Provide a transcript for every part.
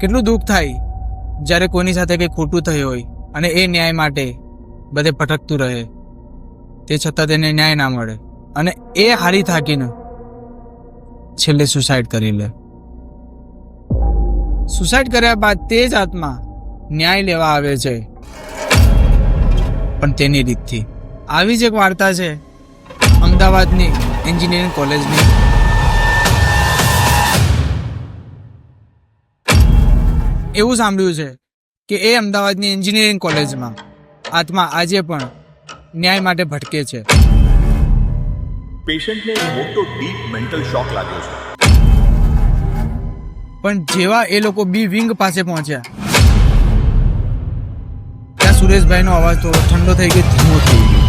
કેટલું દુઃખ થાય જ્યારે કોઈની સાથે કંઈ ખોટું થયું હોય અને એ ન્યાય માટે બધે ભટકતું રહે, તે છતાં તેને ન્યાય ના મળે અને એ હારી થાકીને છેલ્લે સુસાઇડ કરી લે. સુસાઇડ કર્યા બાદ તે જ આત્મા ન્યાય લેવા આવે છે, પણ તેની રીતથી. આવી જ એક વાર્તા છે અમદાવાદની એન્જિનિયરિંગ કોલેજની. એવું સાંભળ્યું છે કે એ અમદાવાદની એન્જિનિયરિંગ કોલેજમાં આત્મા આજે પણ ન્યાય માટે ભટકે છે. પેશન્ટને મોટો ડીપ મેન્ટલ શોક લાગ્યો છે. પણ જેવા એ લોકો બી વિંગ પાસે પહોંચ્યા ત્યાં સુરેશભાઈનો અવાજ થોડો ઠંડો થઈ ગયો, ધીમો થઈ ગયો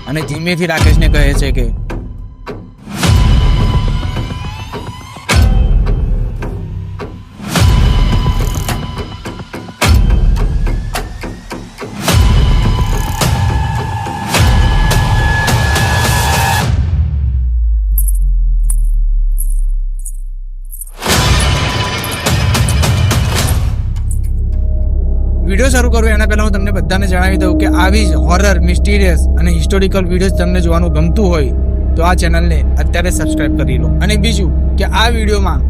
અને ધીમેથી રાકેશને કહે છે કે વિડીયો શરૂ કરું એના પહેલા હું તમને બધાને જણાવી દઉં કે આવી જ હોરર, મિસ્ટીરિયસ અને હિસ્ટોરિકલ વિડીયોઝ તમને જોવાનું ગમતું હોય તો આ ચેનલને અત્યારે સબસ્ક્રાઇબ કરી લો. અને બીજું કે આ વિડીયોમાં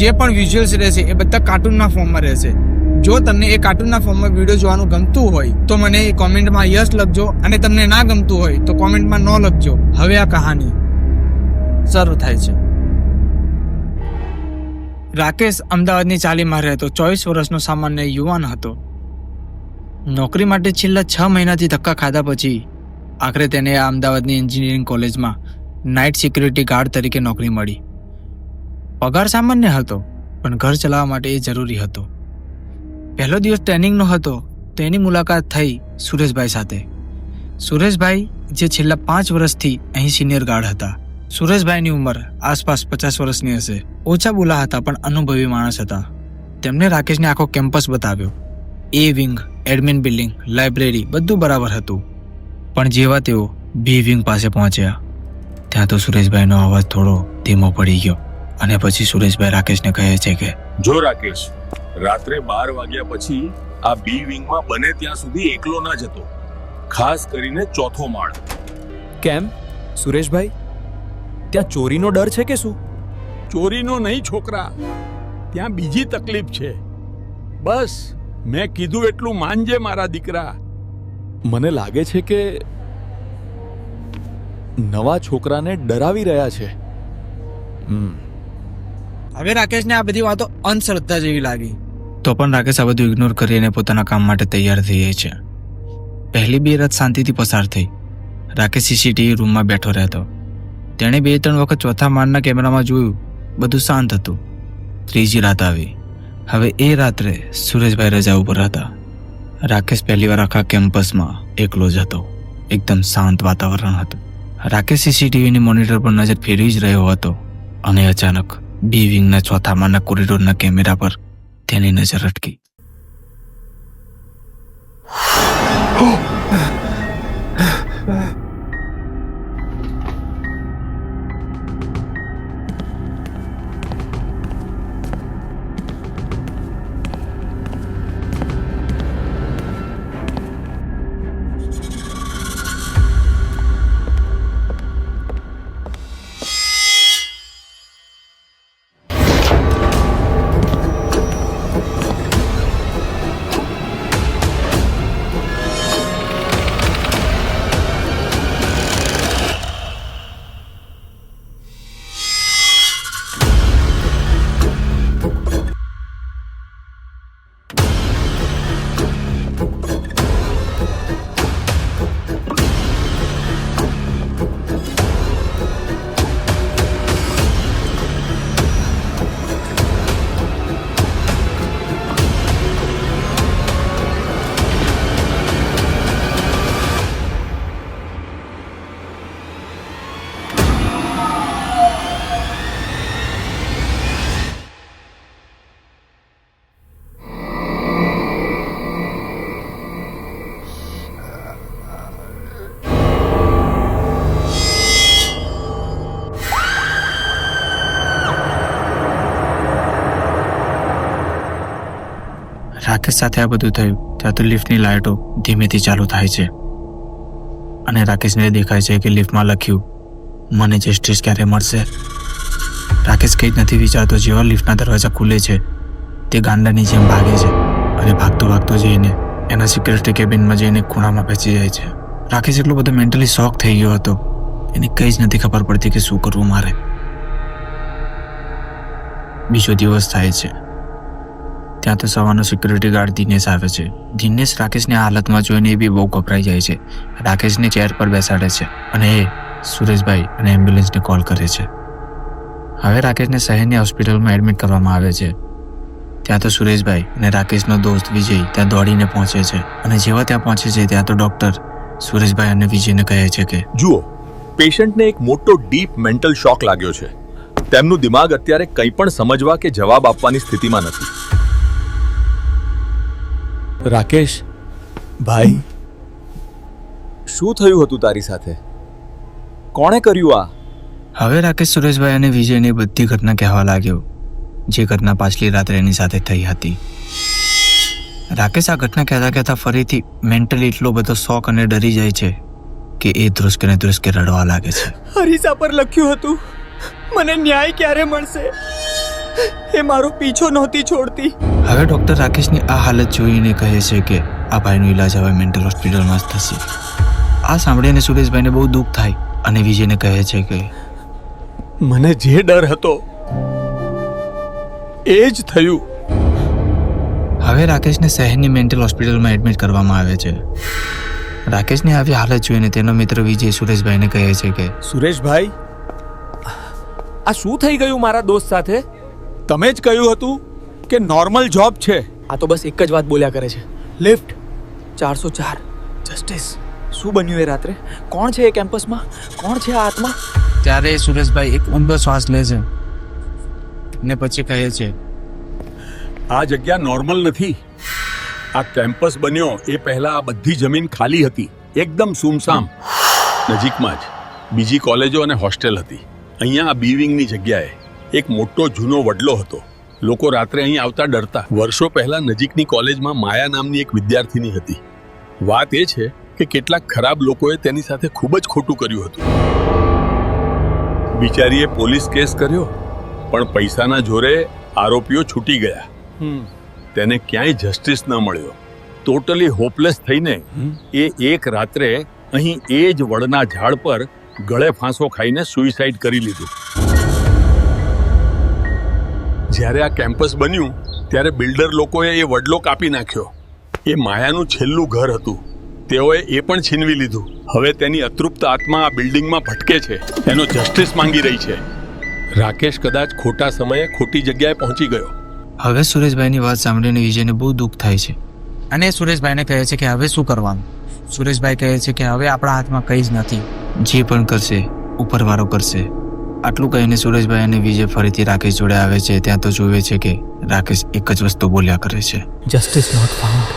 જે પણ વિઝ્યુઅલ્સ રહેશે એ બધા કાર્ટૂનના ફોર્મમાં રહેશે. જો તમને એ કાર્ટૂનના ફોર્મમાં વિડીયો જોવાનું ગમતું હોય તો મને કોમેન્ટમાં યસ લખજો અને તમને ના ગમતું હોય તો કોમેન્ટમાં નો લખજો. હવે આ કહાની શરૂ થાય છે. રાકેશ અમદાવાદની ચાલીમાં રહેતો 24 વર્ષનો સામાન્ય યુવાન હતો. નોકરી માટે છેલ્લા 6 મહિનાથી ધક્કા ખાધા પછી આખરે તેને આ અમદાવાદની એન્જિનિયરિંગ કોલેજમાં નાઇટ સિક્યુરિટી ગાર્ડ તરીકે નોકરી મળી. પગાર સામાન્ય હતો પણ ઘર ચલાવવા માટે એ જરૂરી હતો. પહેલો દિવસ ટ્રેનિંગનો હતો તો એની મુલાકાત થઈ સુરેશભાઈ સાથે. સુરેશભાઈ જે છેલ્લા 5 વર્ષથી અહીં સિનિયર ગાર્ડ હતા. સુરેશભાઈની ઉંમર આસપાસ 50 વર્ષની હશે. ઓછા બોલા હતા પણ અનુભવી માણસ હતા. તેમણે રાકેશને આખો કેમ્પસ બતાવ્યો. એ વિંગ, એડમિન બિલ્ડિંગ, લાઇબ્રેરી બધું બરાબર હતું. પણ જેવા તેઓ બી વિંગ પાસે પહોંચ્યા ત્યાં તો સુરેશભાઈનો અવાજ થોડો ધીમો પડી ગયો અને પછી સુરેશભાઈ રાકેશને કહે છે કે જો રાકેશ, રાત્રે 12 વાગ્યા પછી આ બી વિંગમાં બને ત્યાં સુધી એકલો ના જતો, ખાસ કરીને 4થો માળ. કેમ સુરેશભાઈ, ત્યાં ચોરીનો ડર છે કે શું? ચોરીનો નહીં છોકરા, ત્યાં બીજી તકલીફ છે. બસ મેં કીધું એટલું માનજે મારા દીકરા. મને લાગે છે કે નવા છોકરાને ડરાવી રહ્યા છે. હવે રાકેશને આ બધી વાતો અંધશ્રદ્ધા જેવી લાગી. તો પણ રાકેશ આ બધું ઇગ્નોર કરીને પોતાના કામ માટે તૈયાર થઈ જાય છે. પહેલી 2 રાત શાંતિથી પસાર થઈ. રાકેશ સીસીટીવી રૂમમાં બેઠો રહેતો. તેણે 2-3 વખત 4થા માળના કેમેરામાં જોયું, બધું શાંત હતું. ત્રીજી રાત આવી. હવે એ રાત્રે સુરેશભાઈ રજા ઉપર હતા. રાકેશ પહેલીવાર આખા કેમ્પસમાં એકલો જ હતો. એકદમ શાંત વાતાવરણ હતું. રાકેશ સીસીટીવીની મોનિટર પર નજર ફેરવી જ રહ્યો હતો અને અચાનક બી વિંગના 4થા માળના કોરિડોરના કેમેરા પર તેની નજર અટકી. રાકેશ સાથે આ બધું થયું ત્યાં તો લિફ્ટની લાઇટો ધીમેથી ચાલુ થાય છે અને રાકેશને દેખાય છે કે લિફ્ટમાં લખ્યું, મને જસ્ટિસ ક્યારે મળશે. રાકેશ કંઈ જ નથી વિચારતો. જેવા લિફ્ટના દરવાજા ખુલે છે તે ગાંડાની જેમ ભાગે છે અને ભાગતો ભાગતો જઈને એના સિક્યુરિટી કેબિનમાં જઈને ખૂણામાં બેસી જાય છે. રાકેશ એટલો બધો મેન્ટલી શોક થઈ ગયો હતો, એને કંઈ જ નથી ખબર પડતી કે શું કરવું મારે. બીજો દિવસ થાય છે. ત્યાં તો સવારનો સિક્યુરિટી ગાર્ડ દિનેશ આવે છે. દિનેશ રાકેશની હાલતમાં જોઈને એ બી બહુ ગભરાઈ જાય છે. રાકેશને ચેર પર બેસાડે છે અને એ સુરેશભાઈ અને એમ્બ્યુલન્સને કોલ કરે છે. હવે રાકેશને શહેરની હોસ્પિટલમાં એડમિટ કરવામાં આવે છે. ત્યાં તો સુરેશભાઈ અને રાકેશનો દોસ્ત વિજય ત્યાં દોડીને પહોંચે છે અને જેવા ત્યાં પહોંચે છે ત્યાં તો ડૉક્ટર સુરેશભાઈ અને વિજયને કહે છે કે જુઓ, પેશન્ટને એક મોટો ડીપ મેન્ટલ શોક લાગ્યો છે. તેમનું દિમાગ અત્યારે કંઈ પણ સમજવા કે જવાબ આપવાની સ્થિતિમાં નથી. રાકેશ ભાઈ, શું થયું હતું તારી સાથે? કોણે કર્યું આ? હવે રાકેશ સુરેશભાઈ અને વિજયને બધી ઘટના કહેવા લાગ્યો, જે ઘટના પાછલી રાત્રે એની સાથે થઈ હતી. રાકેશ આ ઘટના કહેતા કહેતા ફરીથી મેન્ટલી એટલો બધો શોક અને ડરી જાય છે કે એ ધ્રુસકે ને ધ્રુસકે રડવા લાગે છે. હરીસા પર લખ્યું હતું, મને ન્યાય ક્યારે મળશે? એ મારો પીછો નહોતી છોડતી. હવે ડૉક્ટર રાકેશની આ હાલત જોઈને કહે છે કે આ ભાઈનો ઈલાજ હવે મેન્ટલ હોસ્પિટલમાં જ થશે. આ સાંભળીને સુરેશભાઈને બહુ દુઃખ થાય અને વિજયને કહે છે કે મને જે ડર હતો એ જ થયું. હવે રાકેશને શહેરની મેન્ટલ હોસ્પિટલમાં એડમિટ કરવામાં આવે છે. રાકેશની આવી હાલત જોઈને તેનો મિત્ર વિજય સુરેશભાઈને કહે છે કે સુરેશભાઈ, આ શું થઈ ગયું મારા દોસ્ત સાથે? તમે જ કહ્યું હતું કે નોર્મલ જોબ છે. આ તો બસ એક જ વાત બોલ્યા કરે છે, લિફ્ટ 404 જસ્ટિસ. શું બન્યું એ રાત્રે? કોણ છે એ કેમ્પસમાં? કોણ છે આ આત્મા? ત્યારે સુરેશભાઈ એક ઊંડો શ્વાસ લે છે ને પછી કહે છે, આ જગ્યા નોર્મલ નથી. આ કેમ્પસ બન્યો એ પહેલા આ બધી જમીન ખાલી હતી, એકદમ સુમસામ. નજીકમાં જ બીજી કોલેજો અને હોસ્ટેલ હતી. અહીંયા આ બી વિંગની જગ્યાએ એક મોટો જૂનો વડલો હતો. લોકો રાત્રે અહીં આવતા ડરતા. વર્ષો પહેલા નજીકની કોલેજમાં માયા નામની એક વિદ્યાર્થીની હતી. વાત એ છે કે કેટલાક ખરાબ લોકોએ તેની સાથે ખૂબ જ ખોટું કર્યું હતું. બિચારીએ પોલીસ કેસ કર્યો, પણ પૈસાના જોરે આરોપીઓ છૂટી ગયા. તેને ક્યાંય જસ્ટિસ ન મળ્યો. ટોટલી હોપલેસ થઈને એ એક રાત્રે અહીં એ જ વડના ઝાડ પર ગળે ફાંસો ખાઈને સુઇસાઇડ કરી લીધું. જ્યારે આ કેમ્પસ બન્યું ત્યારે બિલ્ડર લોકોએ એ વડલો કાપી નાખ્યો. એ માયાનું છેલ્લું ઘર હતું, તેઓએ એ પણ છીનવી લીધું. હવે તેની અતૃપ્ત આત્મા આ બિલ્ડિંગમાં ભટકે છે, એનો જસ્ટિસ માંગી રહી છે. રાકેશ કદાચ ખોટા સમયે ખોટી જગ્યાએ પહોંચી ગયો. હવે સુરેશભાઈની વાત સાંભળીને વિજયને બહુ દુઃખ થાય છે અને સુરેશભાઈને કહે છે કે હવે શું કરવાનું. સુરેશભાઈ કહે છે કે હવે આપણા હાથમાં કંઈ જ નથી, જે પણ કરશે ઉપરવાળો કરશે. આટલું કહીને સુરેશભાઈ અને વિજય ફરીથી રાકેશ જોડે આવે છે. ત્યાં તો જોવે છે કે રાકેશ એક જ વસ્તુ બોલ્યા કરે છે, જસ્ટિસ નોટ ફાઉન્ડ.